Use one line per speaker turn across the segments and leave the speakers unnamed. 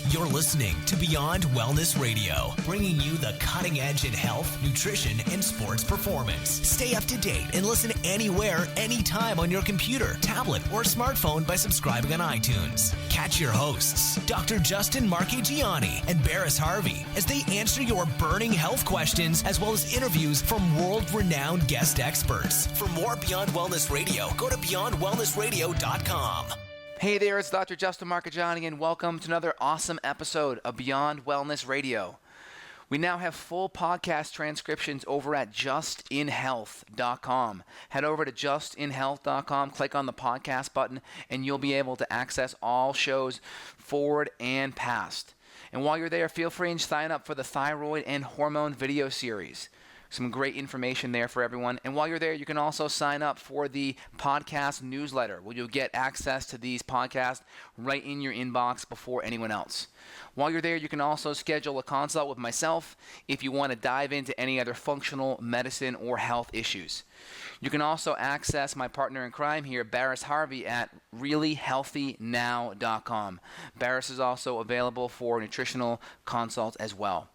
You're listening to Beyond Wellness Radio, bringing you the cutting edge in health, nutrition, and sports performance. Stay up to date and listen anywhere, anytime on your computer, tablet, or smartphone by subscribing on iTunes. Catch your hosts, Dr. Justin Marchegiani and Barris Harvey, as they answer your burning health questions as well as interviews from world-renowned guest experts. For more Beyond Wellness Radio, go to beyondwellnessradio.com.
Hey there, it's Dr. Justin Marchegiani, and welcome to another awesome episode of Beyond Wellness Radio. We now have full podcast transcriptions over at justinhealth.com. Head over to justinhealth.com, click on the podcast button, and you'll be able to access all shows forward and past. And while you're there, feel free and sign up for the thyroid and hormone video series. Some great information there for everyone. And while you're there, you can also sign up for the podcast newsletter, where you'll get access to these podcasts right in your inbox before anyone else. While you're there, you can also schedule a consult with myself if you want to dive into any other functional medicine or health issues. You can also access my partner in crime here, Barris Harvey, at reallyhealthynow.com. Barris is also available for nutritional consults as well.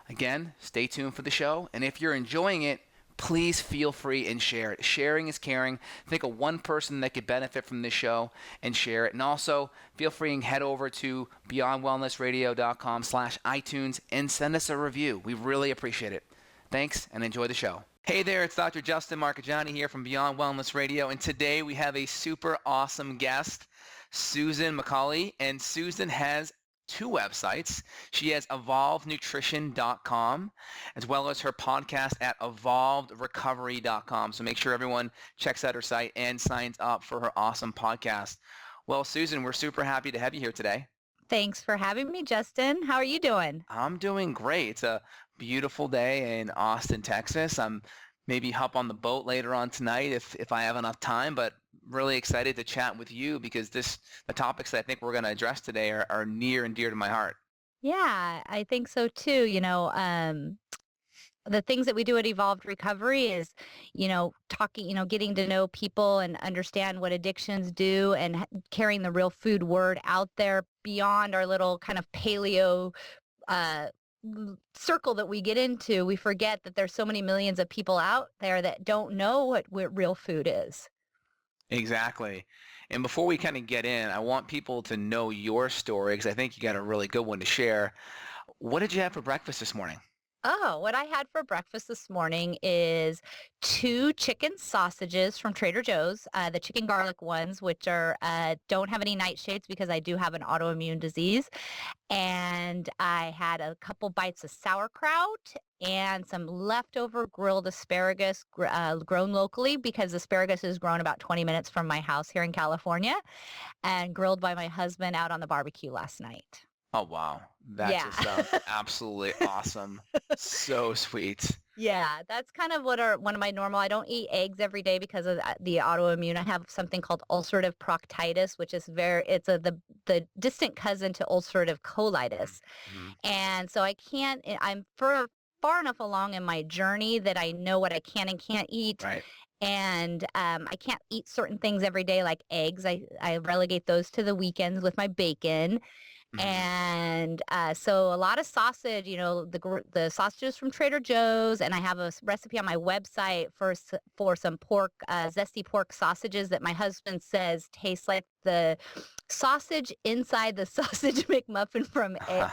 Again, stay tuned for the show, and if you're enjoying it, please feel free and share it. Sharing is caring. Think of one person that could benefit from this show and share it. And also, feel free and head over to beyondwellnessradio.com/iTunes and send us a review. We really appreciate it. Thanks, and enjoy the show. Hey there, it's Dr. Justin Marchegiani here from Beyond Wellness Radio, and today we have a super awesome guest, Susan McCauley, and Susan has two websites. She has evolvednutrition.com as well as her podcast at evolvedrecovery.com. So make sure everyone checks out her site and signs up for her awesome podcast. Well, Susan, we're super happy to have you here today.
Thanks for having me, Justin. How are you doing?
I'm doing great. It's a beautiful day in Austin, Texas. I'm maybe hop on the boat later on tonight if I have enough time, but really excited to chat with you because the topics that I think we're going to address today are near and dear to my heart.
Yeah, I think so too. The things that we do at Evolved Recovery is, talking, getting to know people and understand what addictions do and carrying the real food word out there beyond our little kind of paleo circle that we get into. We forget that there's so many millions of people out there that don't know what real food is.
Exactly. And before we kind of get in, I want people to know your story because I think you got a really good one to share. What did you have for breakfast this morning?
Oh, what I had for breakfast this morning is 2 chicken sausages from Trader Joe's, the chicken garlic ones, which are don't have any nightshades because I do have an autoimmune disease. And I had a couple bites of sauerkraut and some leftover grilled asparagus grown locally because asparagus is grown about 20 minutes from my house here in California and grilled by my husband out on the barbecue last night.
Oh, wow. That just sounds absolutely awesome. So sweet.
Yeah, that's kind of one of my normal. I don't eat eggs every day because of the autoimmune. I have something called ulcerative proctitis, which is the distant cousin to ulcerative colitis. Mm-hmm. And so I'm far enough along in my journey that I know what I can and can't eat. Right. And I can't eat certain things every day like eggs. I relegate those to the weekends with my bacon. And so a lot of sausage, the sausages from Trader Joe's, and I have a recipe on my website for some pork, zesty pork sausages that my husband says taste like the sausage inside the sausage McMuffin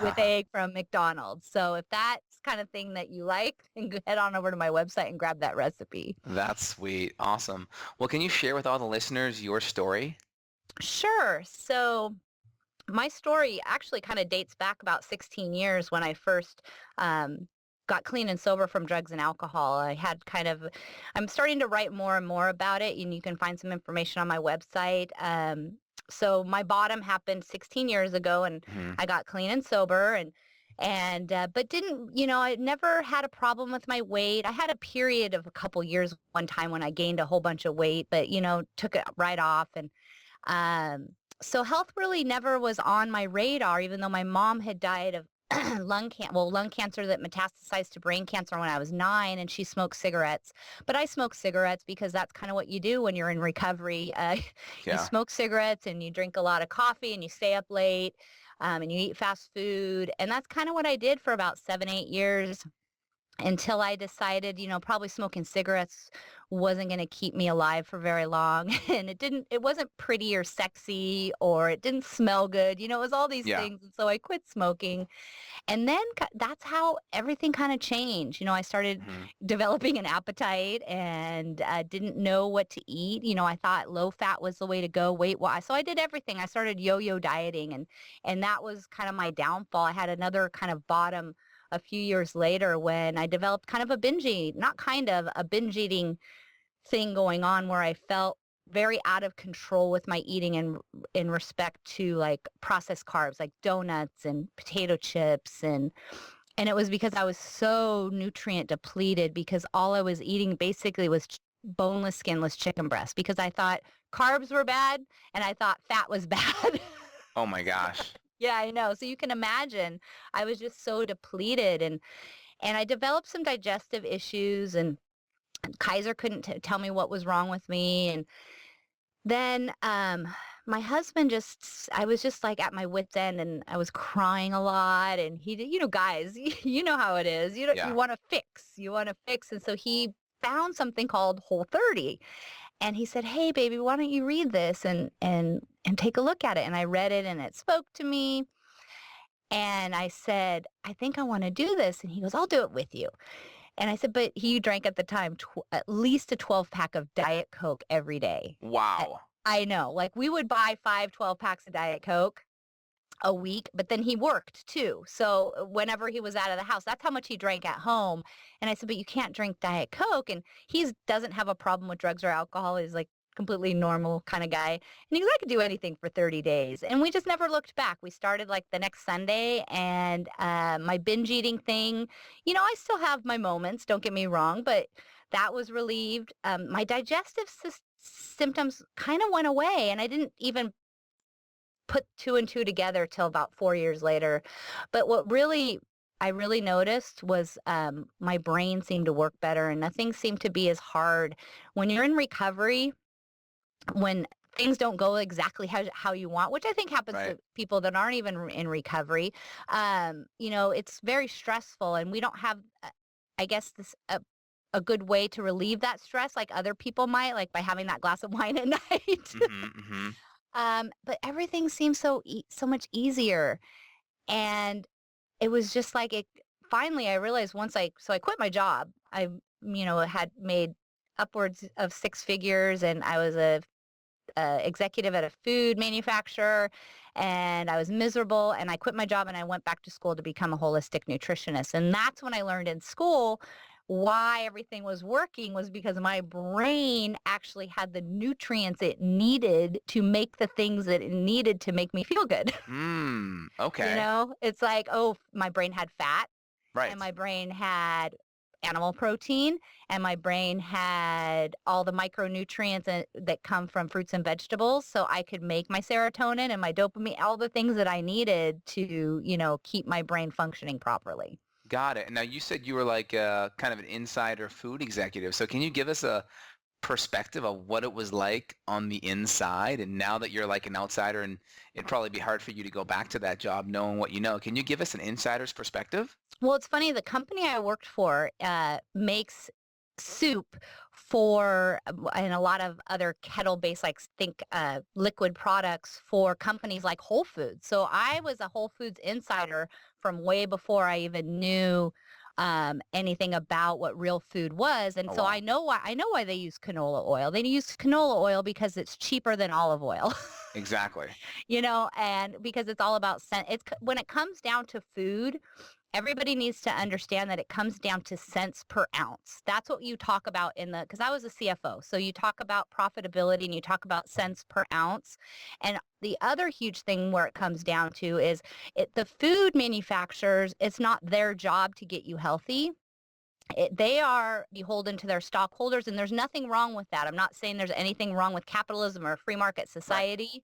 with egg from McDonald's. So if that's kind of thing that you like, then head on over to my website and grab that recipe.
That's sweet. Awesome. Well, can you share with all the listeners your story?
Sure. So my story actually kind of dates back about 16 years when I first got clean and sober from drugs and alcohol. I'm starting to write more and more about it, and you can find some information on my website. So my bottom happened 16 years ago, and I got clean and sober, but didn't, I never had a problem with my weight. I had a period of a couple years one time when I gained a whole bunch of weight, but, took it right off. And so health really never was on my radar, even though my mom had died of lung cancer that metastasized to brain cancer when I was 9, and she smoked cigarettes. But I smoke cigarettes because that's kind of what you do when you're in recovery. You smoke cigarettes and you drink a lot of coffee and you stay up late. and you eat fast food. And that's kind of what I did for about 7, 8 years until I decided, probably smoking cigarettes wasn't going to keep me alive for very long. And it wasn't pretty or sexy, or it didn't smell good. It was all these
Yeah.
things. And so I quit smoking. And then that's how everything kind of changed. I started
Hmm.
developing an appetite and didn't know what to eat. I thought low fat was the way to go weight-wise. So I did everything. I started yo-yo dieting, and that was kind of my downfall. I had another kind of bottom a few years later when I developed kind of a binge eating thing going on, where I felt very out of control with my eating in respect to like processed carbs, like donuts and potato chips. And it was because I was so nutrient depleted, because all I was eating basically was boneless, skinless chicken breast, because I thought carbs were bad and I thought fat was bad.
Oh my gosh.
Yeah, I know. So you can imagine I was just so depleted, and I developed some digestive issues, and Kaiser couldn't tell me what was wrong with me. And then my husband I was just like at my wit's end, and I was crying a lot. And he did, guys, you know how it is. You
Yeah.
want to fix. And so he found something called Whole30. And he said, "Hey, baby, why don't you read this and take a look at it?" And I read it, and it spoke to me. And I said, "I think I want to do this." And he goes, "I'll do it with you." And I said, but he drank at the time at least a 12-pack of Diet Coke every day.
Wow.
I know. Like, we would buy 12 packs of Diet Coke a week, but then he worked too. So whenever he was out of the house, that's how much he drank at home. And I said, "But you can't drink Diet Coke." And he doesn't have a problem with drugs or alcohol. He's like completely normal kind of guy. And he goes, "I could do anything for 30 days. And we just never looked back. We started like the next Sunday, and my binge eating thing, I still have my moments, don't get me wrong, but that was relieved. My digestive symptoms kind of went away, and I didn't even put two and two together till about 4 years later. But what I really noticed was my brain seemed to work better, and nothing seemed to be as hard. When you're in recovery, when things don't go exactly how you want, which I think happens
Right.
to people that aren't even in recovery, it's very stressful, and we don't have, I guess, a good way to relieve that stress like other people might, like by having that glass of wine at night.
Hmm. Hmm.
But everything seems so much easier. And it was just like finally I realized so I quit my job. I, had made upwards of 6 figures, and I was a executive at a food manufacturer, and I was miserable, and I quit my job and I went back to school to become a holistic nutritionist. And that's when I learned in school why everything was working, was because my brain actually had the nutrients it needed to make the things that it needed to make me feel good.
Okay.
It's like, oh, my brain had fat,
Right.
and my brain had animal protein, and my brain had all the micronutrients that come from fruits and vegetables, so I could make my serotonin and my dopamine, all the things that I needed to, keep my brain functioning properly.
Got it. Now you said you were like kind of an insider food executive. So can you give us a perspective of what it was like on the inside? And now that you're like an outsider, and it'd probably be hard for you to go back to that job knowing what you know, can you give us an insider's perspective?
Well, it's funny. The company I worked for makes soup for and a lot of other kettle-based, like think liquid products for companies like Whole Foods. So I was a Whole Foods insider from way before I even knew anything about what real food was. And
Oh,
so
wow.
I know why they use canola oil. They use canola oil because it's cheaper than olive oil.
Exactly.
And because it's all about scent. When it comes down to food, everybody needs to understand that it comes down to cents per ounce. That's what you talk about because I was a CFO. So you talk about profitability and you talk about cents per ounce. And the other huge thing where it comes down to is the food manufacturers, it's not their job to get you healthy. They are beholden to their stockholders, and there's nothing wrong with that. I'm not saying there's anything wrong with capitalism or a free market
Right.
society.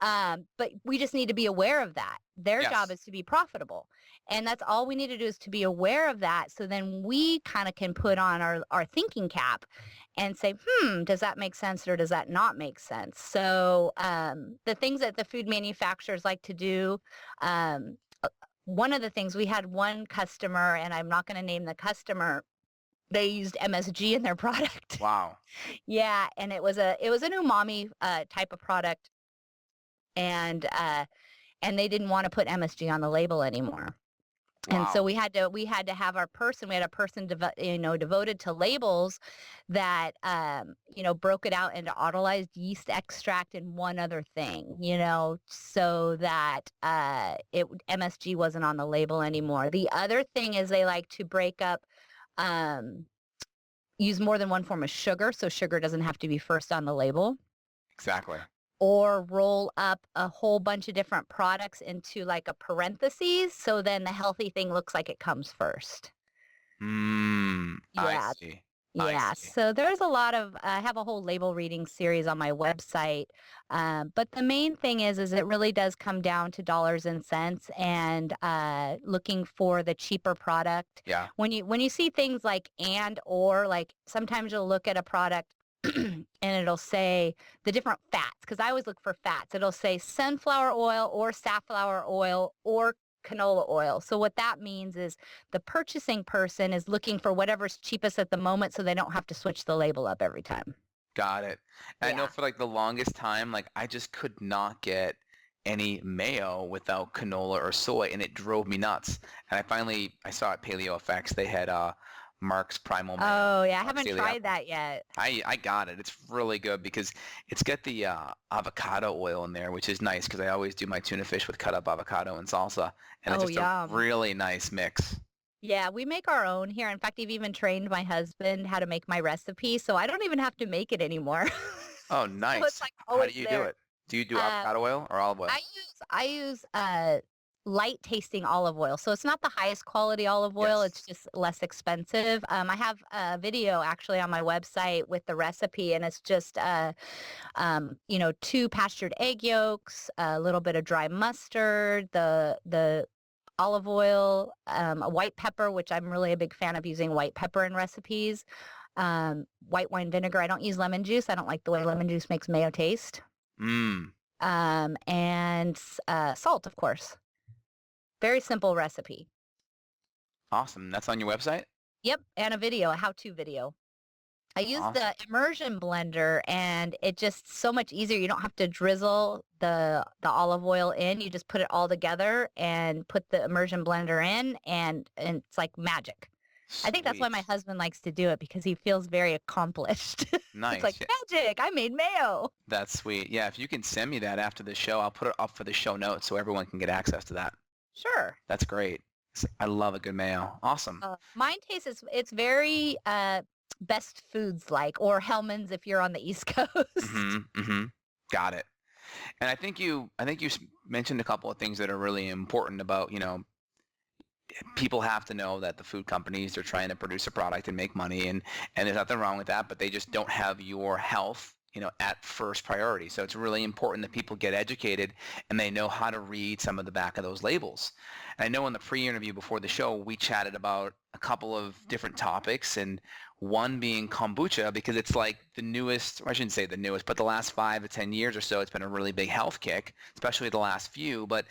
But we just need to be aware of that. Their
Yes.
job is to be profitable. And that's all we need to do is to be aware of that. So then we kind of can put on our thinking cap and say, does that make sense or does that not make sense? So the things that the food manufacturers like to do, one of the things, we had one customer, and I'm not going to name the customer, they used MSG in their product.
Wow.
Yeah, and it was an umami type of product, and they didn't want to put MSG on the label anymore. And so
Wow.
we had to have a person devoted to labels that broke it out into autolyzed yeast extract and one other thing, so that MSG wasn't on the label anymore. The other thing is they like to break up, use more than one form of sugar, so sugar doesn't have to be first on the label.
Exactly.
Or roll up a whole bunch of different products into like a parentheses, so then the healthy thing looks like it comes first.
I
Yeah.
see.
Yeah. So there's a lot of, I have a whole label reading series on my website. But the main thing is it really does come down to dollars and cents, and looking for the cheaper product.
Yeah.
When you see things like or like sometimes you'll look at a product and it'll say the different fats, because I always look for fats. It'll say sunflower oil or safflower oil or canola oil. So what that means is the purchasing person is looking for whatever's cheapest at the moment, so they don't have to switch the label up every time.
Got it. And I know
Yeah.
for like the longest time, like I just could not get any mayo without canola or soy, and it drove me nuts. And I saw at Paleo Effects, they had Mark's Primal Mayo.
Oh, yeah. I
Mark's
haven't
Daily
tried
Apple.
that yet.
I got it. It's really good because it's got the avocado oil in there, which is nice because I always do my tuna fish with cut up avocado and salsa, and it's
Oh,
just
yum.
a really nice mix.
Yeah, we make our own here. In fact, I've even trained my husband how to make my recipe, so I don't even have to make it anymore.
Oh,
So
nice.
it's like
How do
always
you do
there.
it? Do you do
Uh,
avocado oil or olive oil?
I use light tasting olive oil. So it's not the highest quality olive oil.
Yes.
It's just less expensive. I have a video actually on my website with the recipe, and it's just 2 pastured egg yolks, a little bit of dry mustard, the olive oil, a white pepper, which I'm really a big fan of using white pepper in recipes. White wine vinegar. I don't use lemon juice. I don't like the way lemon juice makes mayo taste.
Mmm.
And salt, of course. Very simple recipe.
Awesome. That's on your website?
Yep, and a how-to video. I use
Awesome.
the immersion blender, and it's just so much easier. You don't have to drizzle the olive oil in. You just put it all together and put the immersion blender in, and it's like magic. I think that's why my
Sweet.
husband likes to do it, because he feels very accomplished. It's like,
Nice. Yeah,
magic, I made mayo.
that's sweet. Yeah, if you can send me that after the show, I'll put it up for the show notes so everyone can get access to that.
Sure.
That's great. I love a good mayo. Awesome.
Mine tastes, it's very best foods like, or Hellman's if you're on the East Coast.
Mm-hmm. Mm-hmm. Got it. And I think you mentioned a couple of things that are really important about, people have to know that the food companies are trying to produce a product and make money, and there's nothing wrong with that, but they just don't have your health, at first priority. So it's really important that people get educated and they know how to read some of the back of those labels. And I know in the pre-interview before the show, we chatted about a couple of different topics, and one being kombucha, because it's like the newest, or I shouldn't say the newest, but the last 5 to 10 years or so, it's been a really big health kick, especially the last few. But,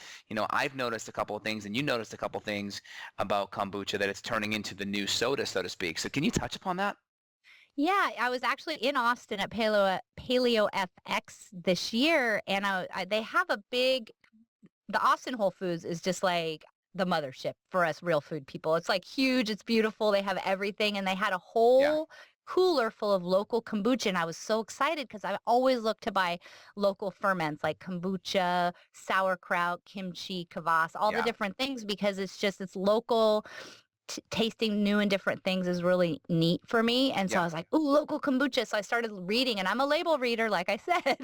I've noticed a couple of things, and you noticed a couple of things about kombucha, that it's turning into the new soda, so to speak. So can you touch upon that?
Yeah, I was actually in Austin at Paleo FX this year, and they have the Austin Whole Foods is just like the mothership for us real food people. It's like huge, it's beautiful, they have everything, and they had a
Yeah.
whole cooler full of local kombucha, and I was so excited because I always look to buy local ferments like kombucha, sauerkraut, kimchi, kvass, all the
Yeah.
different things, because it's local. Tasting new and different things is really neat for me. And so I
Yeah.
was like, ooh, local kombucha. So I started reading, and I'm a label reader, like I said.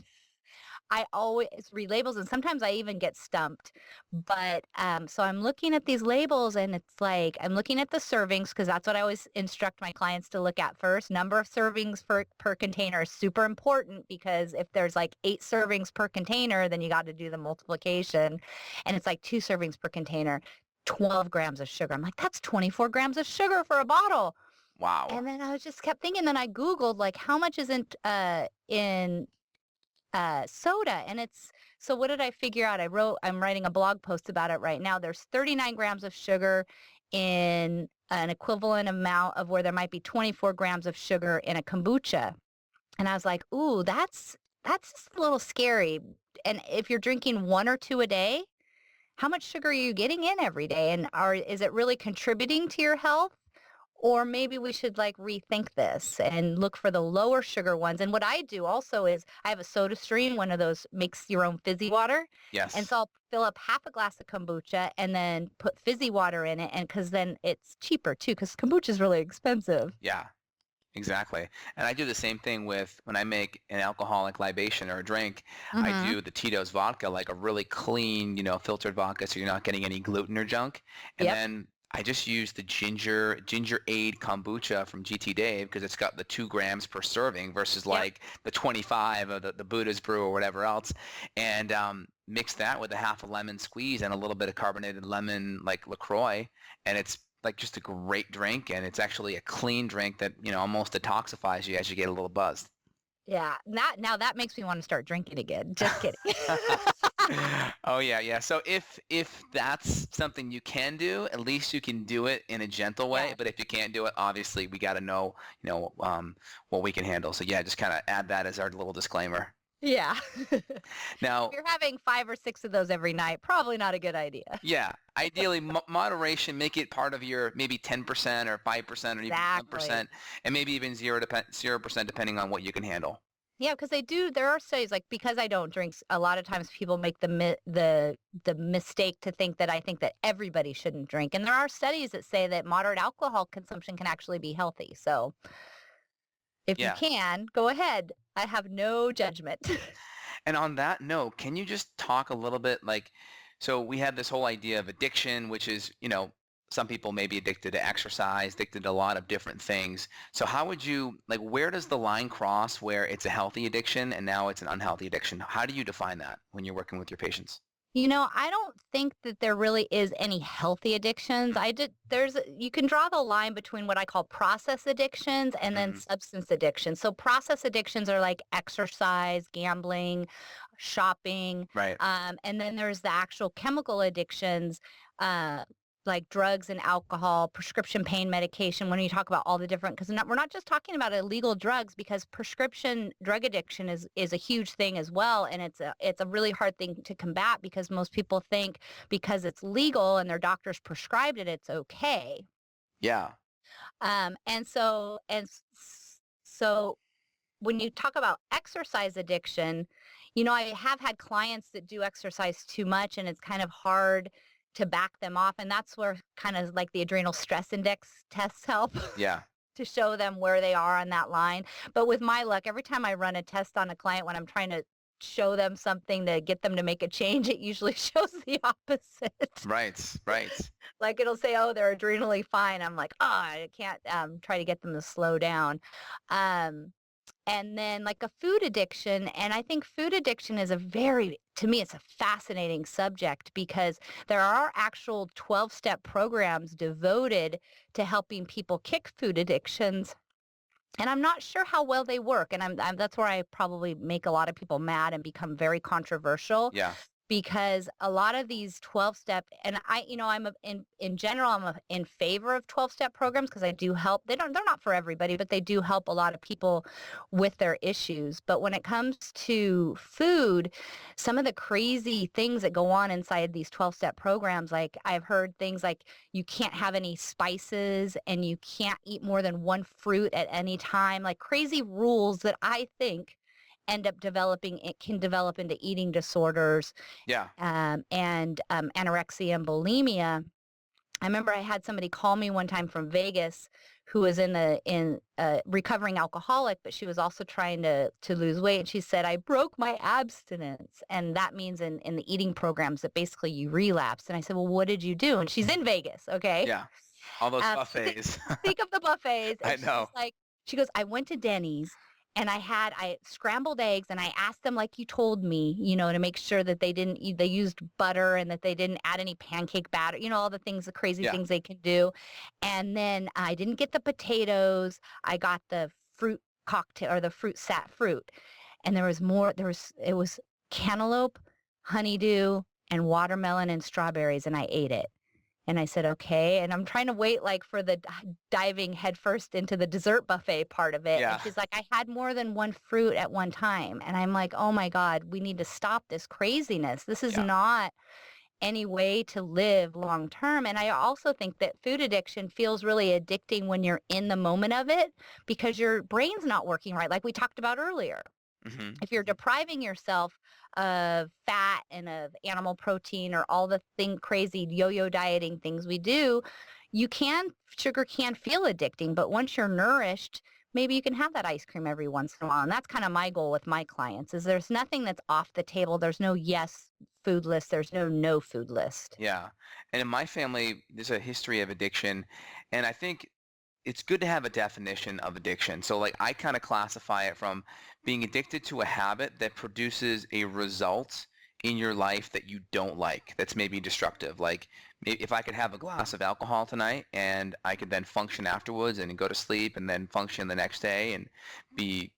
I always read labels, and sometimes I even get stumped. But so I'm looking at these labels, and it's like I'm looking at the servings because that's what I always instruct my clients to look at first. Number of servings per container is super important because if there's like 8 servings per container, then you got to do the multiplication, and it's like 2 servings per container, 12 grams of sugar. I'm like, that's 24 grams of sugar for a bottle.
Wow.
And then I was just kept thinking. Then I Googled like how much is in soda, and it's so what did I figure out? I'm writing a blog post about it right now. There's 39 grams of sugar in an equivalent amount of where there might be 24 grams of sugar in a kombucha. And I was like, ooh, that's just a little scary. And if you're drinking 1 or 2 a day, how much sugar are you getting in every day? And is it really contributing to your health? Or maybe we should like rethink this and look for the lower sugar ones. And what I do also is I have a soda stream, one of those makes your own fizzy water. And
Yes.
so I'll fill up half a glass of kombucha and then put fizzy water in it. And because then it's cheaper too, because kombucha is really expensive.
Yeah. Exactly. And I do the same thing with when I make an alcoholic libation or a drink, I
Mm-hmm.
do the Tito's vodka, like a really clean, filtered vodka so you're not getting any gluten or junk. And
Yep.
then I just use the ginger aid kombucha from GT Dave because it's got the 2 grams per serving versus
Yep.
like the 25 of the Buddha's Brew or whatever else. And mix that with a half a lemon squeeze and a little bit of carbonated lemon like LaCroix. And it's like just a great drink, and it's actually a clean drink that almost detoxifies you as you get a little buzzed.
Yeah. Now that makes me want to start drinking again. Just kidding.
Oh yeah, yeah. So if that's something you can do, at least you can do it in a gentle way.
Yeah.
But if you can't do it, obviously we got to know, what we can handle. So yeah, just kind of add that as our little disclaimer.
Yeah. If
Now,
you're having 5 or 6 of those every night, probably not a good idea.
yeah, ideally moderation, make it part of your maybe 10% or 5% or even
Exactly.
1%, and maybe even 0% depending on what you can handle.
Yeah, because there are studies, like, because I don't drink, a lot of times people make the mistake to think that I think that everybody shouldn't drink. And there are studies that say that moderate alcohol consumption can actually be healthy. So if you
Yeah.
can, go ahead. I have no judgment.
And on that note, can you just talk a little bit like, so we have this whole idea of addiction, which is, some people may be addicted to exercise, addicted to a lot of different things. So how would you, like, where does the line cross where it's a healthy addiction and now it's an unhealthy addiction? How do you define that when you're working with your patients?
I don't think that there really is any healthy addictions. You can draw the line between what I call process addictions and then
Hmm.
substance addictions. So process addictions are like exercise, gambling, shopping,
Right.
and then there's the actual chemical addictions, uh, like drugs and alcohol, prescription pain medication. When you talk about all the different, because we're not just talking about illegal drugs, because prescription drug addiction is a huge thing as well, and it's a really hard thing to combat because most people think because it's legal and their doctors prescribed it, it's okay.
Yeah.
And so when you talk about exercise addiction, I have had clients that do exercise too much, and it's kind of hard to back them off. And that's where kind of like the adrenal stress index tests help
Yeah.
to show them where they are on that line. But with my luck, every time I run a test on a client when I'm trying to show them something to get them to make a change, it usually shows the opposite.
Right. Right.
Like it'll say, oh, they're adrenally fine. I'm like, oh, I can't try to get them to slow down. Um, and then like a food addiction. And I think food addiction is to me, it's a fascinating subject because there are actual 12-step programs devoted to helping people kick food addictions. And I'm not sure how well they work. And that's where I probably make a lot of people mad and become very controversial
Yeah.
because a lot of these 12-step, and in general, in favor of 12-step programs because I do help. They're not for everybody, but they do help a lot of people with their issues. But when it comes to food, some of the crazy things that go on inside these 12-step programs, like I've heard things like you can't have any spices and you can't eat more than 1 fruit at any time, like crazy rules that I think it can develop into eating disorders,
Yeah.
and anorexia and bulimia. I remember I had somebody call me one time from Vegas who was in recovering alcoholic, but she was also trying to lose weight. And she said, I broke my abstinence. And that means in the eating programs that basically you relapse. And I said, well, what did you do? And she's in Vegas. Okay.
Yeah. All those
So
buffets.
think of the buffets.
I
And she's
know.
like, she goes, I went to Denny's and I scrambled eggs and I asked them like you told me, to make sure that they used butter and that they didn't add any pancake batter, all the things, the crazy
Yeah.
things they can do. And then I didn't get the potatoes. I got the fruit cocktail or the fruit. And it was cantaloupe, honeydew, and watermelon and strawberries. And I ate it. And I said, okay. And I'm trying to wait for the diving headfirst into the dessert buffet part of it.
Yeah.
And she's like, I had more than one fruit at one time. And I'm like, oh my God, we need to stop this craziness. This is not any way to live long term. And I also think that food addiction feels really addicting when you're in the moment of it because your brain's not working right, like we talked about earlier.
Mm-hmm.
If you're depriving yourself of fat and of animal protein or all the crazy yo-yo dieting things we do, sugar can feel addicting, but once you're nourished, maybe you can have that ice cream every once in a while. And that's kind of my goal with my clients is there's nothing that's off the table. There's no yes food list. There's no food list.
Yeah. And in my family, there's a history of addiction. And I think it's good to have a definition of addiction. So I kind of classify it from being addicted to a habit that produces a result in your life that you don't like, that's maybe destructive. Like maybe if I could have a glass of alcohol tonight and I could then function afterwards and go to sleep and then function the next day and be,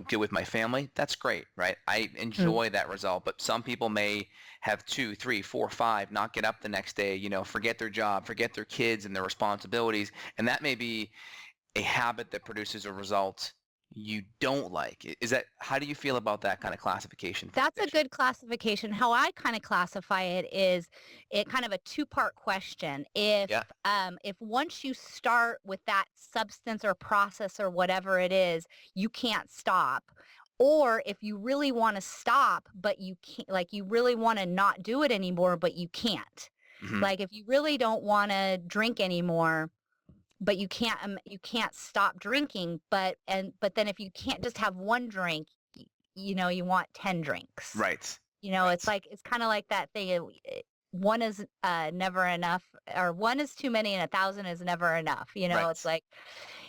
good with my family, that's great, right? I enjoy that result. But some people may have 2, 3, 4, 5, not get up the next day, forget their job, forget their kids and their responsibilities. And that may be a habit that produces a result you don't like. How do you feel about that kind of classification?
That's a good classification. How I kind of classify it is it kind of a two-part question. If once you start with that substance or process or whatever it is, you can't stop. Or if you really want to stop, but you can't, you really want to not do it anymore, but you can't.
Mm-hmm.
If you really don't want to drink anymore, but you can't stop drinking, but then if you can't just have one drink, you want 10 drinks.
Right.
It's kind of like that thing. One is never enough, or one is too many, and 1,000 is never enough. It's like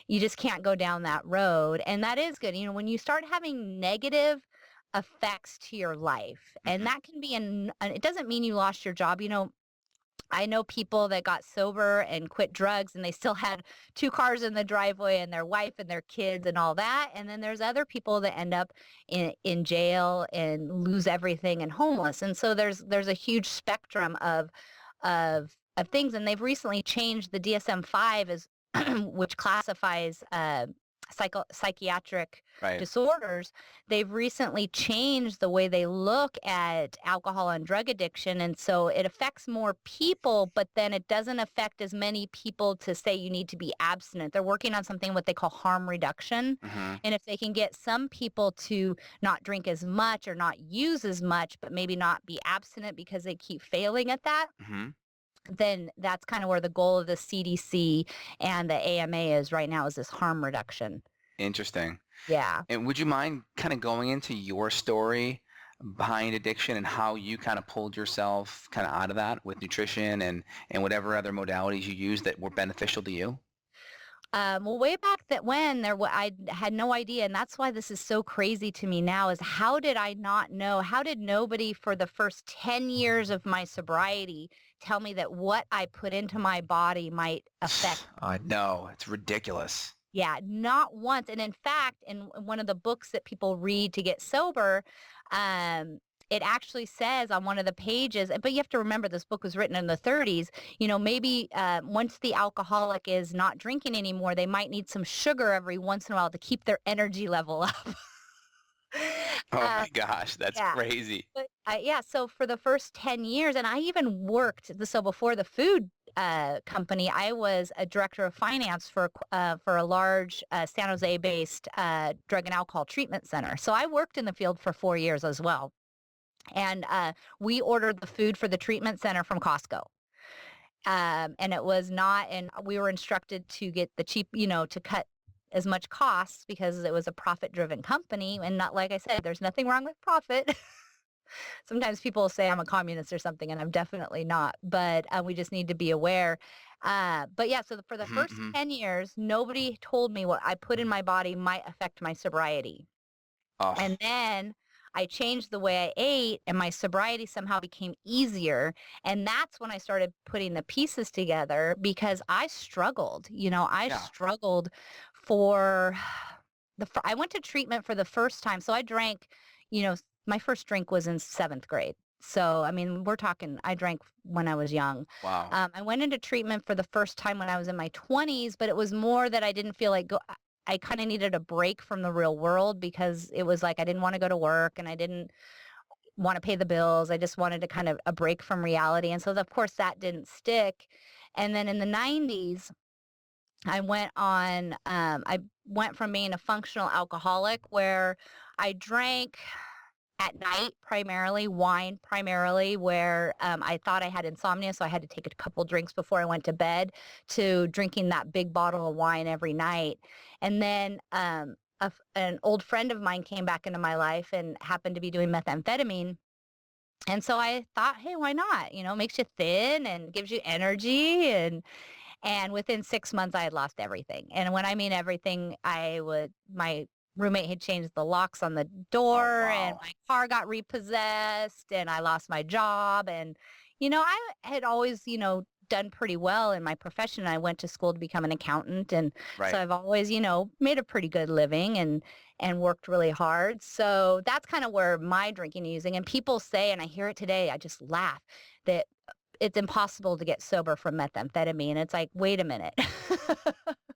you just can't go down that road, and that is good. When you start having negative effects to your life, and that can be it doesn't mean you lost your job. I know people that got sober and quit drugs and they still had 2 cars in the driveway and their wife and their kids and all that. And then there's other people that end up in jail and lose everything and homeless. And so there's a huge spectrum of things. And they've recently changed the DSM-5 as which classifies psychiatric disorders. They've recently changed the way they look at alcohol and drug addiction. And so it affects more people, but then it doesn't affect as many people to say you need to be abstinent. They're working on something what they call harm reduction.
Mm-hmm.
And if they can get some people to not drink as much or not use as much, but maybe not be abstinent because they keep failing at that,
mm-hmm.
then that's kind of where the goal of the CDC and the AMA is right now, is this harm reduction.
Interesting.
Yeah.
And would you mind kind of going into your story behind addiction and how you kind of pulled yourself kind of out of that with nutrition and whatever other modalities you used that were beneficial to you?
Well, way back I had no idea. And that's why this is so crazy to me now, is how did I not know? How did nobody for the first 10 years of my sobriety tell me that what I put into my body might affect?
I know. It's ridiculous.
Yeah, not once. And in fact, in one of the books that people read to get sober, it actually says on one of the pages, but you have to remember this book was written in the 30s, maybe once the alcoholic is not drinking anymore, they might need some sugar every once in a while to keep their energy level up.
Oh my gosh, that's crazy.
But, so for the first 10 years, and I even worked, so before the food company, I was a director of finance for a large San Jose-based drug and alcohol treatment center. So I worked in the field for 4 years as well. And we ordered the food for the treatment center from Costco. And it was not, and we were instructed to get the cheap, to cut as much costs because it was a profit-driven company. And not, like I said, there's nothing wrong with profit. Sometimes people say I'm a communist or something, and I'm definitely not. But we just need to be aware. But yeah, so for the
Mhm,
first
mhm.
10 years, nobody told me what I put in my body might affect my sobriety.
Oh,
And then I changed the way I ate, and my sobriety somehow became easier. And that's when I started putting the pieces together because I struggled. I
yeah.
struggled for I went to treatment for the first time. So I drank, my first drink was in seventh grade. So, I mean, we're talking, I drank when I was young.
Wow.
I went into treatment for the first time when I was in my 20s, but it was more that I didn't feel like I kind of needed a break from the real world because it was like I didn't want to go to work and I didn't want to pay the bills. I just wanted to kind of a break from reality. And so, of course, that didn't stick. And then in the 90s, I went from being a functional alcoholic where I drank at night, primarily wine, primarily where I thought I had insomnia, so I had to take a couple drinks before I went to bed, to drinking that big bottle of wine every night. And then an old friend of mine came back into my life and happened to be doing methamphetamine. And so I thought, hey, why not? Makes you thin and gives you energy. And within 6 months, I had lost everything. And when I mean everything, my roommate had changed the locks on the
Oh,
door and
wow.
my car got repossessed and I lost my job. And, I had always, done pretty well in my profession. I went to school to become an accountant. And so
Right.
I've always, made a pretty good living and worked really hard. So that's kind of where my drinking and using, and people say, and I hear it today, I just laugh, that it's impossible to get sober from methamphetamine. It's like, wait a minute.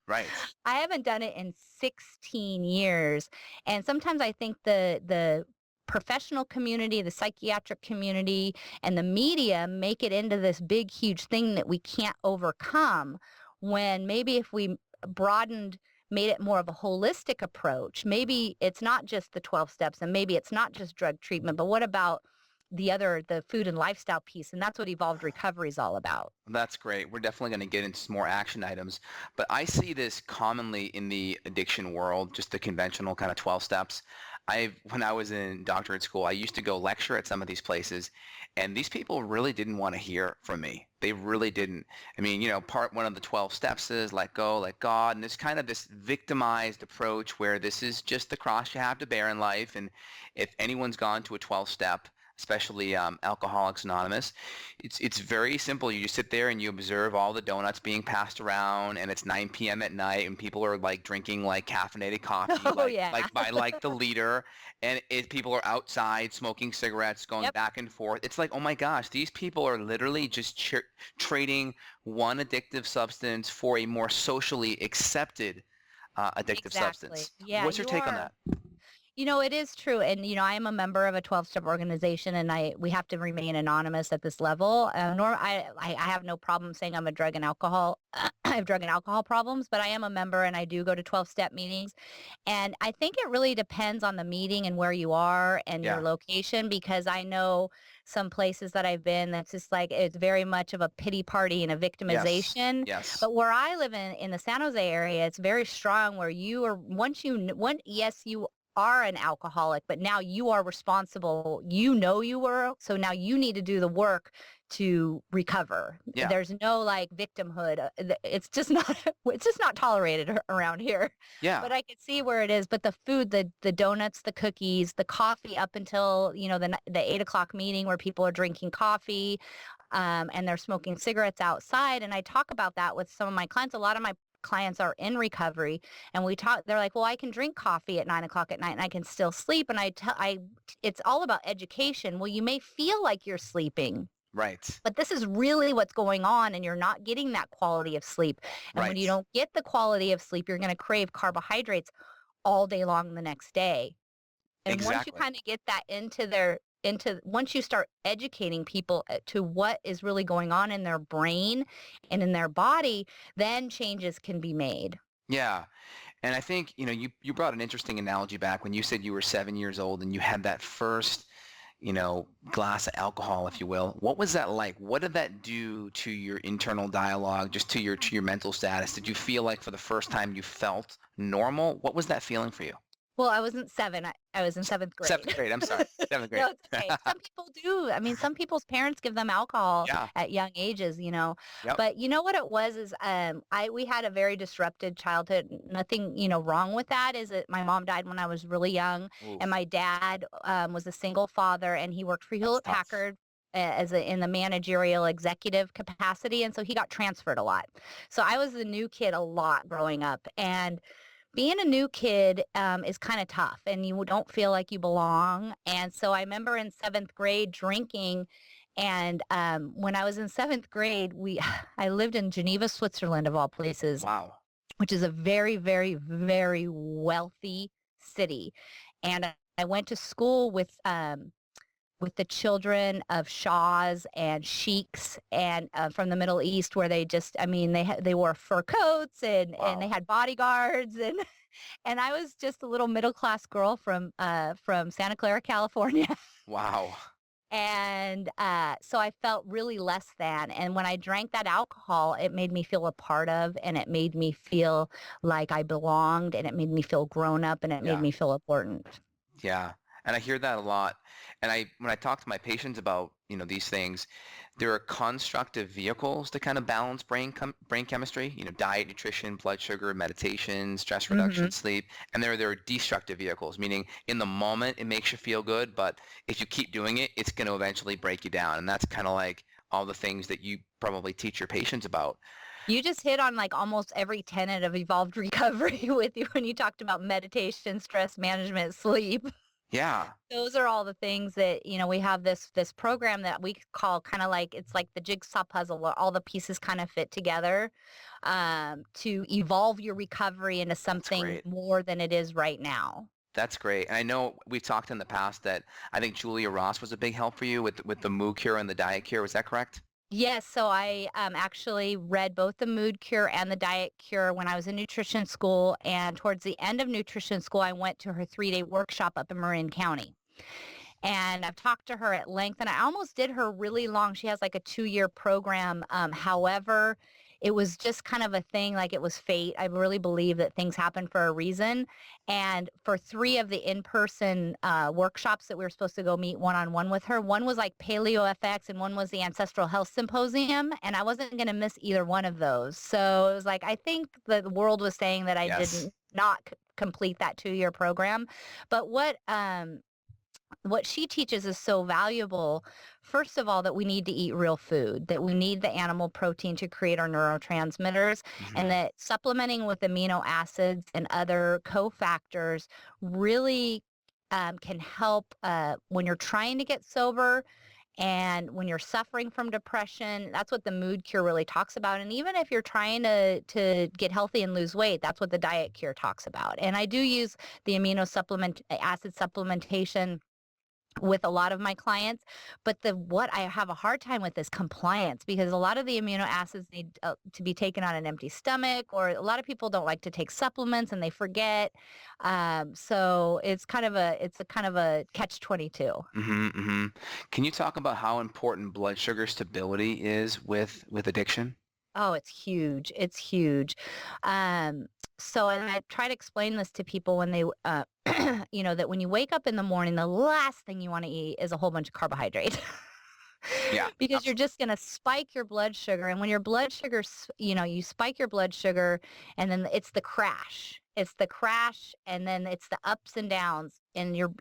Right.
I haven't done it in 16 years. And sometimes I think the professional community, the psychiatric community, and the media make it into this big, huge thing that we can't overcome, when maybe if we broadened, made it more of a holistic approach, maybe it's not just the 12 steps and maybe it's not just drug treatment, but what about the food and lifestyle piece? And that's what evolved recovery is all about.
That's great. We're definitely going to get into some more action items, but I see this commonly in the addiction world, just the conventional kind of 12 steps. When I was in doctorate school, I used to go lecture at some of these places, and these people really didn't want to hear from me. They really didn't. I mean, part one of the 12 steps is let go, let God, and there's kind of this victimized approach where this is just the cross you have to bear in life. And if anyone's gone to a 12 step, especially Alcoholics Anonymous, it's very simple. You just sit there and you observe all the donuts being passed around, and it's 9 p.m. at night, and people are like drinking like caffeinated coffee,
Oh,
like
yeah.
like by like the liter, and people are outside smoking cigarettes, going
Yep.
back and forth. It's like, oh my gosh, these people are literally just trading one addictive substance for a more socially accepted addictive
Exactly.
substance.
Yeah,
What's your
you
take on
are.
that?
It is true. And, I am a member of a 12-step organization, and we have to remain anonymous at this level. I have no problem saying I'm a drug and alcohol. I have drug and alcohol problems, but I am a member and I do go to 12-step meetings. And I think it really depends on the meeting and where you are and your
Yeah.
location, because I know some places that I've been that's just like, it's very much of a pity party and a
Yes.
victimization.
Yes.
But where I live in the San Jose area, it's very strong, where you are, yes, you are an alcoholic, but now you are responsible. You were, so now you need to do the work to recover.
Yeah.
There's no like victimhood. It's just not, it's just not tolerated around here.
Yeah.
But I could see where it is. But the food, the donuts, the cookies, the coffee, up until, the 8 o'clock meeting where people are drinking coffee, and they're smoking cigarettes outside. And I talk about that with some of my clients. A lot of my clients are in recovery, and they're like, well, I can drink coffee at 9 o'clock at night and I can still sleep. And it's all about education. Well, you may feel like you're sleeping,
Right.
but this is really what's going on, and you're not getting that quality of sleep. And when you
Right.
don't get the quality of sleep, you're going to crave carbohydrates all day long the next day. And once you
Exactly.
kind of get that once you start educating people to what is really going on in their brain and in their body, then changes can be made.
Yeah. And I think, you brought an interesting analogy back when you said you were 7 years old and you had that first, glass of alcohol, if you will. What was that like? What did that do to your internal dialogue, just to your mental status? Did you feel like for the first time you felt normal? What was that feeling for you?
Well, I wasn't 7. I was in 7th grade.
Seventh grade. I'm sorry. Seventh grade.
No, it's okay. Some people do. I mean, some people's parents give them alcohol
Yeah.
at young ages,
Yep.
But you know what it was is we had a very disrupted childhood. Nothing, wrong with that is that my mom died when I was really young, and
Oof.
my dad was a single father, and he worked for
That's
Hewlett
tough.
Packard in the managerial executive capacity, and so he got transferred a lot. So I was the new kid a lot growing up, and being a new kid is kind of tough, and you don't feel like you belong. And so I remember in 7th grade drinking, and when I was in 7th grade, I lived in Geneva, Switzerland, of all places,
Wow.
which is a very, very, very wealthy city. And I went to school with the children of shahs and sheiks and from the Middle East, where they wore fur coats and they
Wow.
had bodyguards, and and I was just a little middle class girl from Santa Clara, California.
Wow.
And so I felt really less than. And when I drank that alcohol, it made me feel a part of, and it made me feel like I belonged, and it made me feel grown up, and it made
Yeah.
me feel important.
Yeah. And I hear that a lot. And when I talk to my patients about, these things, there are constructive vehicles to kind of balance brain chemistry, diet, nutrition, blood sugar, meditation, stress
Hmm.
reduction, sleep. And there are destructive vehicles, meaning in the moment it makes you feel good, but if you keep doing it, it's going to eventually break you down. And that's kind of like all the things that you probably teach your patients about.
You just hit on like almost every tenet of evolved recovery with you when you talked about meditation, stress management, sleep.
Yeah.
Those are all the things that, we have this program that we call kind of like, it's like the jigsaw puzzle where all the pieces kind of fit together to evolve your recovery into
That's
something
great.
more than it is right now.
That's great. And I know we've talked in the past that I think Julia Ross was a big help for you with the Moo Cure and the Diet Cure. Was that correct?
Yes, so I actually read both the Mood Cure and the Diet Cure when I was in nutrition school. And towards the end of nutrition school, I went to her 3-day workshop up in Marin County. And I've talked to her at length, and I almost did her really long. She has like a 2-year program. However, it was just kind of a thing, like it was fate. I really believe that things happen for a reason. And for 3 of the in-person workshops that we were supposed to go meet one-on-one with her, one was like Paleo FX and one was the Ancestral Health Symposium. And I wasn't going to miss either one of those. So it was like, I think the world was saying that I
Yes.
didn't not complete that 2-year program. But what she teaches is so valuable. First of all, that we need to eat real food, that we need the animal protein to create our neurotransmitters, and
Hmm.
that supplementing with amino acids and other cofactors really can help when you're trying to get sober and when you're suffering from depression. That's what the Mood Cure really talks about. And even if you're trying to get healthy and lose weight, that's what the Diet Cure talks about. And I do use the acid supplementation with a lot of my clients, but what I have a hard time with is compliance, because a lot of the amino acids need to be taken on an empty stomach, or a lot of people don't like to take supplements and they forget. So it's a kind of a catch-22.
Hmm. Hmm. Can you talk about how important blood sugar stability is with addiction?
Oh, it's huge. It's huge. Um, and I try to explain this to people when they, that when you wake up in the morning, the last thing you want to eat is a whole bunch of carbohydrates.
Yeah.
Because you're just going to spike your blood sugar. And when your blood sugar, you spike your blood sugar, and then it's the crash. It's the crash, and then it's the ups and downs. And you're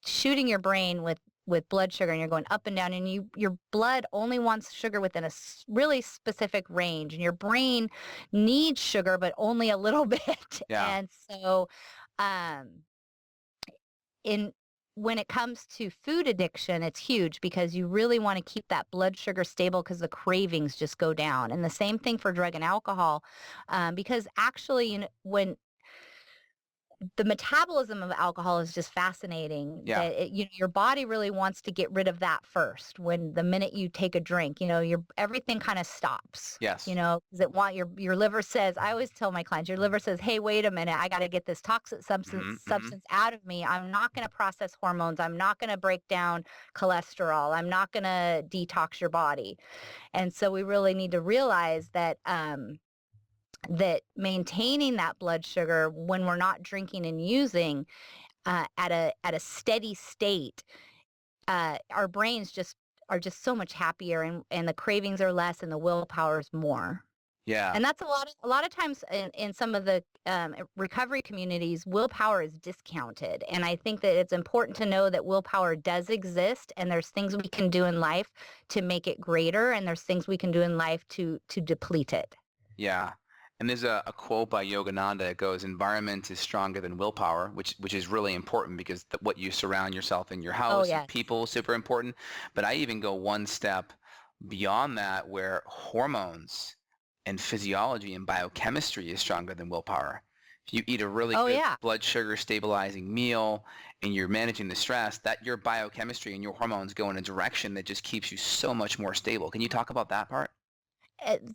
shooting your brain with blood sugar, and you're going up and down, and your blood only wants sugar within a really specific range, and your brain needs sugar but only a little bit.
Yeah.
And so um in when it comes to food addiction, it's huge because you really want to keep that blood sugar stable, because the cravings just go down. And the same thing for drug and alcohol, because actually, when the metabolism of alcohol is just fascinating.
Yeah.
That your body really wants to get rid of that first. When the minute you take a drink, your everything kind of stops.
Yes.
Because your liver says. I always tell my clients, your liver says, "Hey, wait a minute, I got to get this toxic substance out of me. I'm not going to process hormones. I'm not going to break down cholesterol. I'm not going to detox your body." And so we really need to realize that. That maintaining that blood sugar when we're not drinking and using at a steady state, our brains are just so much happier, and the cravings are less and the willpower is more.
Yeah.
And that's a lot of times in some of the recovery communities, willpower is discounted. And I think that it's important to know that willpower does exist, and there's things we can do in life to make it greater, and there's things we can do in life to deplete it.
Yeah. And there's a quote by Yogananda that goes, environment is stronger than willpower, which is really important because what you surround yourself in your house,
yes.
people, super important. But I even go one step beyond that, where hormones and physiology and biochemistry is stronger than willpower. If you eat a really good blood sugar stabilizing meal and you're managing the stress, that your biochemistry and your hormones go in a direction that just keeps you so much more stable. Can you talk about that part?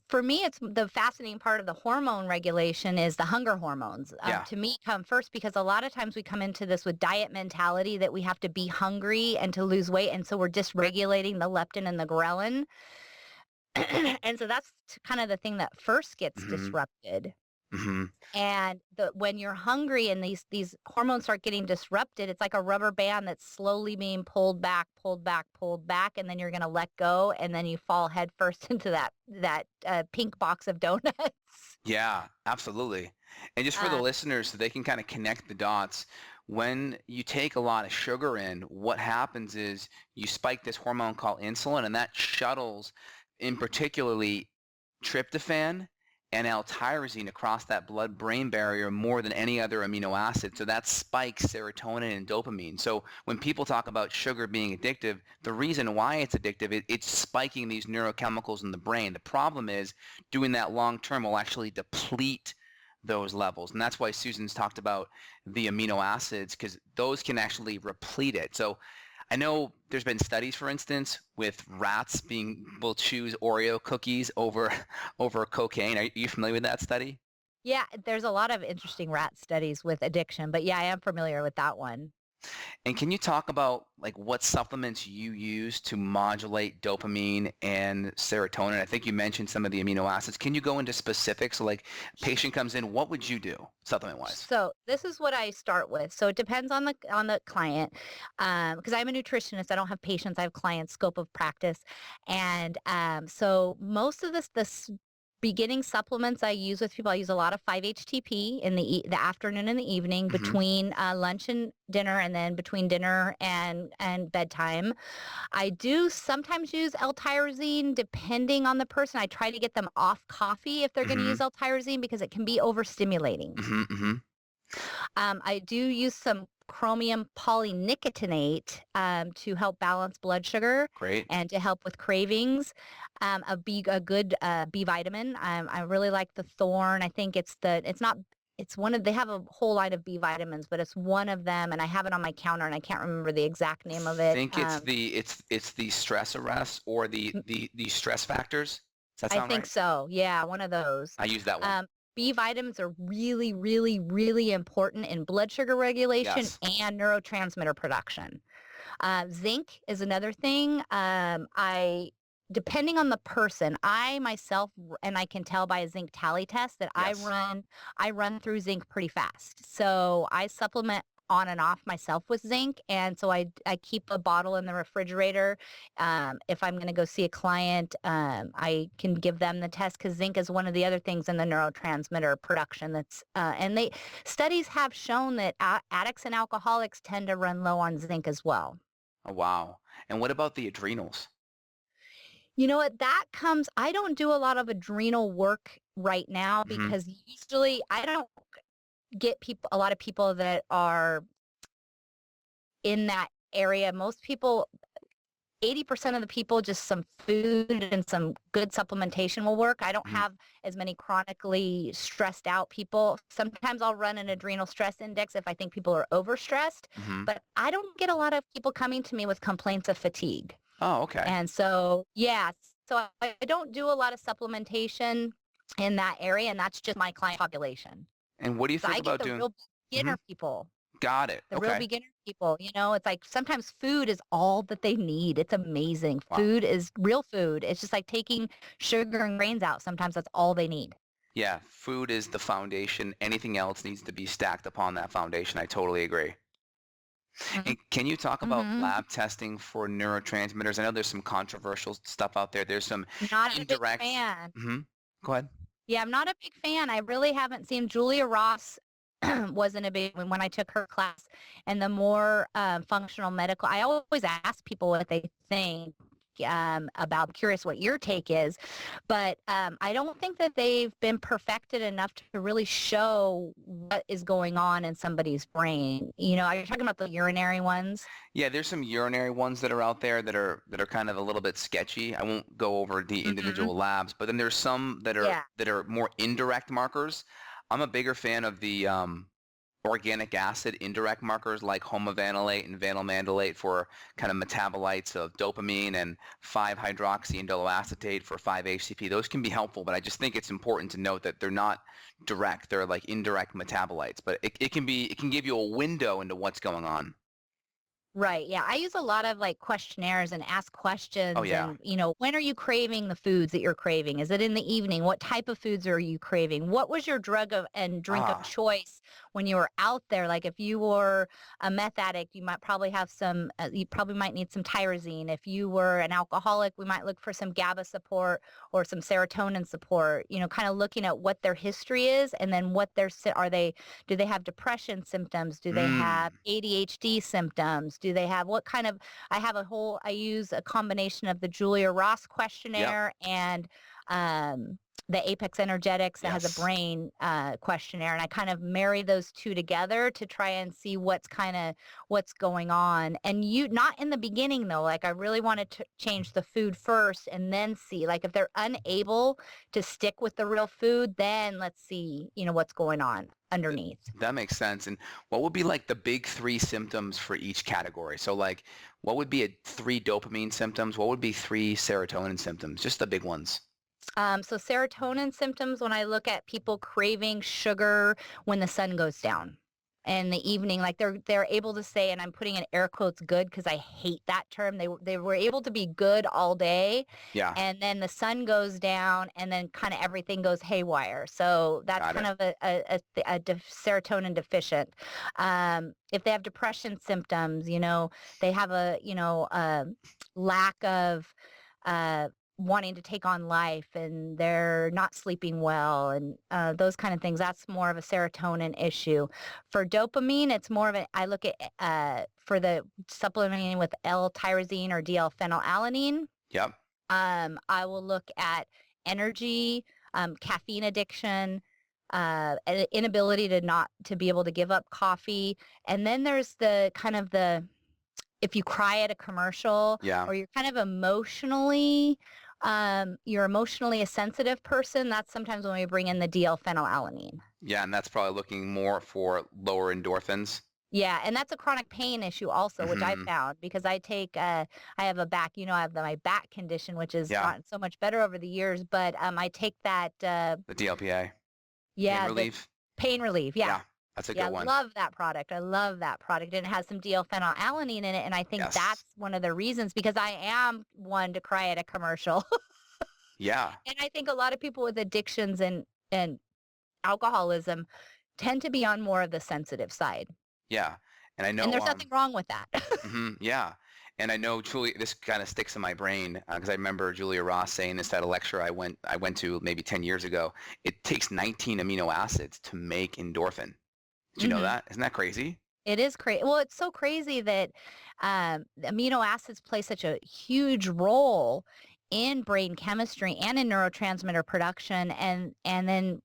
For me, it's the fascinating part of the hormone regulation is the hunger hormones. To me, come first, because a lot of times we come into this with diet mentality that we have to be hungry and to lose weight. And so we're dysregulating the leptin and the ghrelin. And so that's kind of the thing that first gets disrupted. And when you're hungry and these hormones start getting disrupted, it's like a rubber band that's slowly being pulled back, and then you're going to let go, and then you fall headfirst into that pink box of donuts.
Yeah, absolutely. And just for the listeners, so they can kind of connect the dots, when you take a lot of sugar in, what happens is you spike this hormone called insulin, and that shuttles in particularly tryptophan and L-tyrosine across that blood-brain barrier more than any other amino acid. So that spikes serotonin and dopamine. So when people talk about sugar being addictive, the reason why it's addictive, it's spiking these neurochemicals in the brain. The problem is doing that long-term will actually deplete those levels. And that's why Susan's talked about the amino acids, because those can actually replete it. So I know there's been studies, for instance, with rats will choose Oreo cookies over cocaine. Are you familiar with that study?
Yeah, there's a lot of interesting rat studies with addiction, but yeah, I am familiar with that one.
And can you talk about like what supplements you use to modulate dopamine and serotonin? I think you mentioned some of the amino acids. Can you go into specifics? So like patient comes in, what would you do supplement-wise?
So this is what I start with. So it depends on the client, because I'm a nutritionist. I don't have patients. I have clients, scope of practice. And so most of this beginning supplements I use with people, I use a lot of 5-HTP in the afternoon and the evening between lunch and dinner, and then between dinner and bedtime. I do sometimes use L-tyrosine depending on the person. I try to get them off coffee if they're going to use L-tyrosine because it can be overstimulating. I do use some chromium polynicotinate to help balance blood sugar.
Great.
And to help with cravings. A good B vitamin. I really like the Thorn. I think it's one of, they have a whole line of B vitamins, but it's one of them, and I have it on my counter, and I can't remember the exact name of it.
I think it's the stress arrest or the stress factors. Does that sound right?
I think so. Yeah, one of those.
I use that one.
B vitamins are really, really, really important in blood sugar regulation and neurotransmitter production. Zinc is another thing. Depending on the person, I myself, and I can tell by a zinc tally test that I run through zinc pretty fast. So I supplement on and off myself with zinc. And so I keep a bottle in the refrigerator. If I'm going to go see a client, I can give them the test, because zinc is one of the other things in the neurotransmitter production and studies have shown that addicts and alcoholics tend to run low on zinc as well.
Oh, wow. And what about the adrenals?
You know what, I don't do a lot of adrenal work right now because usually I don't get a lot of people that are in that area. Most people, 80% of the people, just some food and some good supplementation will work. I don't have as many chronically stressed out people. Sometimes I'll run an adrenal stress index if I think people are overstressed, but I don't get a lot of people coming to me with complaints of fatigue.
Oh, okay.
And so, so I don't do a lot of supplementation in that area, and that's just my client population.
And what do you
So
think
I get
about
the
doing?
real beginner people.
Got it.
The real beginner people, it's like sometimes food is all that they need. It's amazing.
Wow.
Food is real food. It's just like taking sugar and grains out. Sometimes that's all they need.
Yeah, food is the foundation. Anything else needs to be stacked upon that foundation. I totally agree. And can you talk about lab testing for neurotransmitters? I know there's some controversial stuff out there. There's some
Not
indirect.
a big fan.
Go ahead.
Yeah, I'm not a big fan. I really haven't seen Julia Ross wasn't a big when I took her class, and the more functional medical. I always ask people what they think about. I'm curious what your take is, but I don't think that they've been perfected enough to really show what is going on in somebody's brain. Are you talking about the urinary ones?
Yeah, there's some urinary ones that are out there that are kind of a little bit sketchy. I won't go over the individual labs, but then there's some that are more indirect markers. I'm a bigger fan of the organic acid indirect markers like homovanillate and vanilmandulate for kind of metabolites of dopamine and 5-hydroxyindoloacetate for 5-HTP. Those can be helpful, but I just think it's important to note that they're not direct. They're like indirect metabolites, but it can give you a window into what's going on.
Right. Yeah. I use a lot of like questionnaires and ask questions.
Oh, yeah.
And, when are you craving the foods that you're craving? Is it in the evening? What type of foods are you craving? What was your drug and drink of choice when you were out there? Like if you were a meth addict, you might probably have you probably might need some tyrosine. If you were an alcoholic, we might look for some GABA support or some serotonin support, kind of looking at what their history is and then do they have depression symptoms? Do they have ADHD symptoms? Do they have I use a combination of the Julia Ross questionnaire and the Apex Energetics that has a brain questionnaire. And I kind of marry those two together to try and see what's going on. And not in the beginning though, like I really wanted to change the food first and then see, like if they're unable to stick with the real food, then let's see, what's going on underneath.
That makes sense. And what would be like the big 3 symptoms for each category? So like what would be 3 dopamine symptoms? What would be 3 serotonin symptoms? Just the big ones.
So serotonin symptoms, when I look at people craving sugar when the sun goes down in the evening, like they're able to say, and I'm putting in air quotes good because I hate that term. They were able to be good all day. Yeah. And then the sun goes down and then kind of everything goes haywire. So that's kind of a serotonin deficient. If they have depression symptoms, they have a lack of wanting to take on life and they're not sleeping well and those kind of things. That's more of a serotonin issue. For dopamine, it's more of I look at for the supplementing with L-tyrosine or DL-phenylalanine.
Yep.
I will look at energy, caffeine addiction, inability to be able to give up coffee. And then there's the kind of if you cry at a commercial or you're kind of you're emotionally a sensitive person, that's sometimes when we bring in the DL-phenylalanine.
Yeah, and that's probably looking more for lower endorphins.
Yeah, and that's a chronic pain issue also, which I found because I have a back, I have my back condition, which has gotten so much better over the years, but I take that. The
DLPA.
Yeah.
Pain relief.
Pain relief, yeah.
That's a good one.
I love that product. I love that product. And it has some DL-phenylalanine in it. And I think that's one of the reasons because I am one to cry at a commercial.
Yeah.
And I think a lot of people with addictions and alcoholism tend to be on more of the sensitive side.
Yeah. And I know.
And there's nothing wrong with that.
Yeah. And I know Julia, this kind of sticks in my brain because I remember Julia Ross saying this at a lecture I went to maybe 10 years ago. It takes 19 amino acids to make endorphin. Did you know that? Isn't that crazy?
It is crazy. Well, it's so crazy that amino acids play such a huge role in brain chemistry and in neurotransmitter production. And then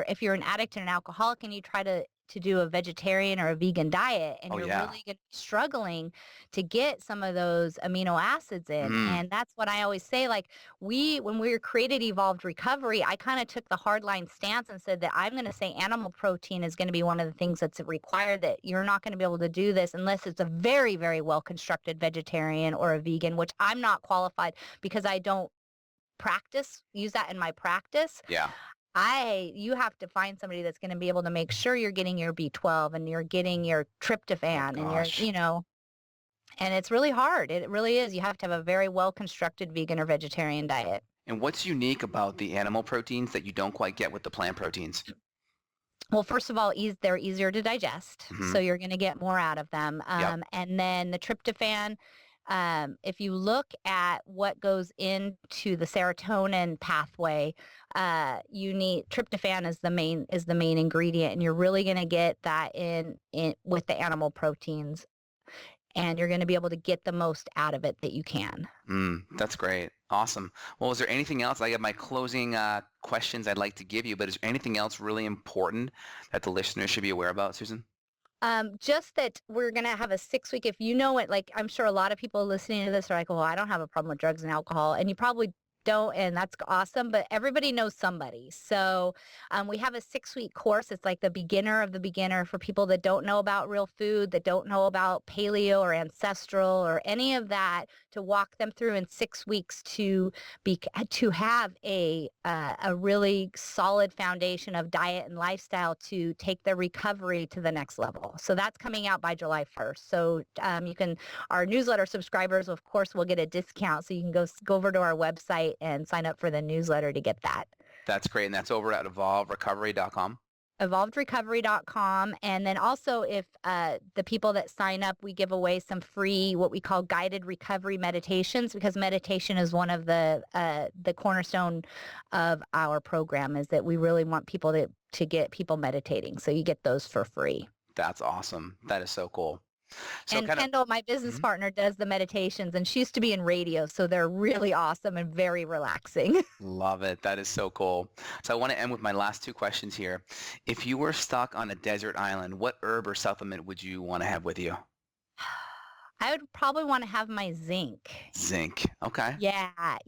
if you're an addict and an alcoholic and you try to to do a vegetarian or a vegan diet, and
Oh,
you're
yeah.
really going to be struggling to get some of those amino acids in.
Mm,
And that's what I always say, like when we created Evolved Recovery, I kind of took the hardline stance and said that I'm going to say animal protein is going to be one of the things that's required, that you're not going to be able to do this unless it's a very, very well constructed vegetarian or a vegan, which I'm not qualified because I don't use that in my practice.
yeah.
You have to find somebody that's going to be able to make sure you're getting your B12 and you're getting your
Oh,
tryptophan and
gosh.
and it's really hard. It really is. You have to have a very well constructed vegan or vegetarian diet.
And what's unique about the animal proteins that you don't quite get with the plant proteins?
Well, first of all, they're easier to digest,
Hmm.
so you're going to get more out of them.
Yep.
And then the tryptophan, if you look at what goes into the serotonin pathway, you need tryptophan is the main ingredient, and you're really going to get that in with the animal proteins, and you're going to be able to get the most out of it that you can.
That's great. Awesome. Well, is there anything else? I have my closing questions I'd like to give you, but is there anything else really important that the listeners should be aware about, Susan?
Just that we're going to have a 6-week, if you know it, like I'm sure a lot of people listening to this are like, well, I don't have a problem with drugs and alcohol. And you probably don't, and that's awesome, but everybody knows somebody. So we have a 6-week course. It's like the beginner of the beginner for people that don't know about real food, that don't know about paleo or ancestral or any of that, to walk them through in 6 weeks to have a really solid foundation of diet and lifestyle to take their recovery to the next level. So that's coming out by July 1st. So our newsletter subscribers, of course, will get a discount. So you can go over to our website and sign up for the newsletter to get that.
That's great. And that's over at evolverecovery.com.
evolvedrecovery.com. And then also, if the people that sign up, we give away some free what we call guided recovery meditations, because meditation is one of the cornerstone of our program, is that we really want people to get people meditating. So you get those for free.
That's awesome. That is so cool. So
And Kendall, my business partner, does the meditations, and she used to be in radio, so they're really awesome and very relaxing.
Love it. That is so cool. So I want to end with my last two questions here. If you were stuck on a desert island, what herb or supplement would you want to have with you?
I would probably want to have my zinc.
Zinc. Okay.
Yeah, I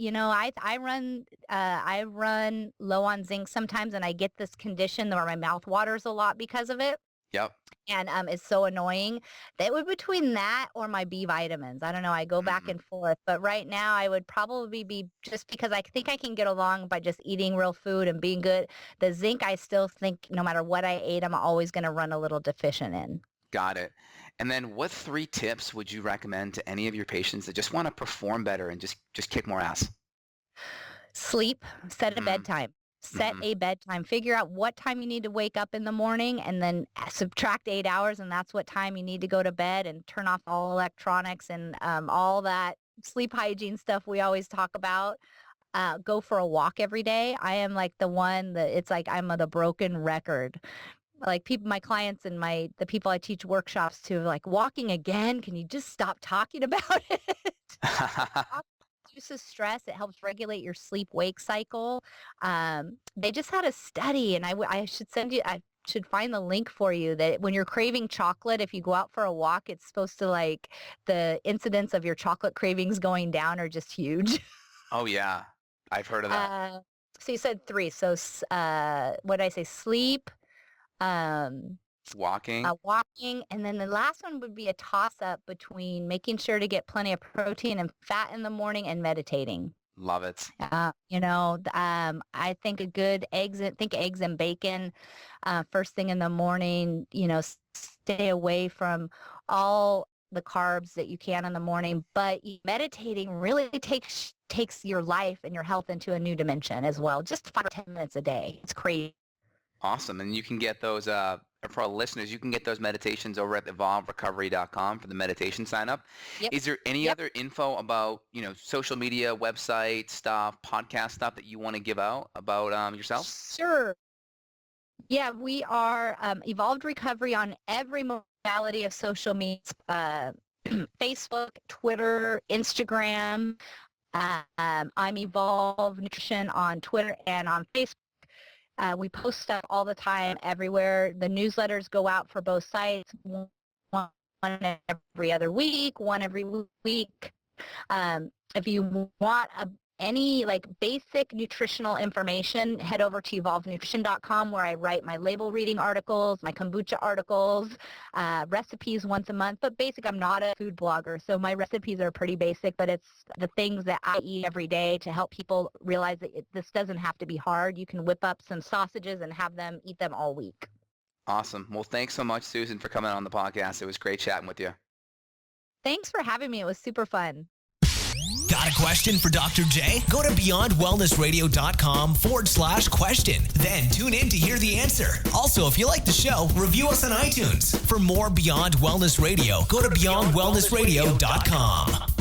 run low on zinc sometimes, and I get this condition where my mouth waters a lot because of it.
Yep.
And it's so annoying. That would between that or my B vitamins. I don't know. I go back and forth, but right now I would probably be, just because I think I can get along by just eating real food and being good. The zinc, I still think no matter what I ate, I'm always going to run a little deficient in.
Got it. And then what 3 tips would you recommend to any of your patients that just want to perform better and just kick more ass?
Sleep, set a bedtime. Set a bedtime. Figure out what time you need to wake up in the morning, and then subtract 8 hours, and that's what time you need to go to bed, and turn off all electronics and all that sleep hygiene stuff we always talk about. Go for a walk every day. I am like the one that it's like I'm the broken record. Like my clients and the people I teach workshops to, like, walking again. Can you just stop talking about it? Reduces stress. It helps regulate your sleep-wake cycle. They just had a study, and I should I should find the link for you, that when you're craving chocolate, if you go out for a walk, it's supposed to, like, the incidence of your chocolate cravings going down are just huge.
Oh, yeah. I've heard of that.
So you said 3. So what did I say? Sleep,
Walking.
walking, and then the last one would be a toss-up between making sure to get plenty of protein and fat in the morning and meditating.
Love it.
I think eggs and bacon first thing in the morning. Stay away from all the carbs that you can in the morning, but meditating really takes your life and your health into a new dimension as well. Just 5 or 10 minutes a day. It's crazy.
Awesome. And you can get those, for our listeners, you can get those meditations over at evolverecovery.com for the meditation sign up.
Yep.
Is there any other info about, social media, website stuff, podcast stuff that you want to give out about yourself?
Sure. Yeah, we are Evolved Recovery on every modality of social media, Facebook, Twitter, Instagram. I'm Evolve Nutrition on Twitter and on Facebook. We post stuff all the time everywhere. The newsletters go out for both sites, one every other week, one every week. If you want any like basic nutritional information, head over to evolvenutrition.com, where I write my label reading articles, my kombucha articles, recipes once a month. But basic, I'm not a food blogger, so my recipes are pretty basic, but it's the things that I eat every day to help people realize that this doesn't have to be hard. You can whip up some sausages and have them eat them all week.
Awesome. Well, thanks so much, Susan, for coming on the podcast. It was great chatting with you.
Thanks for having me. It was super fun.
Got a question for Dr. J? Go to beyondwellnessradio.com/question. Then tune in to hear the answer. Also, if you like the show, review us on iTunes. For more Beyond Wellness Radio, go to beyondwellnessradio.com.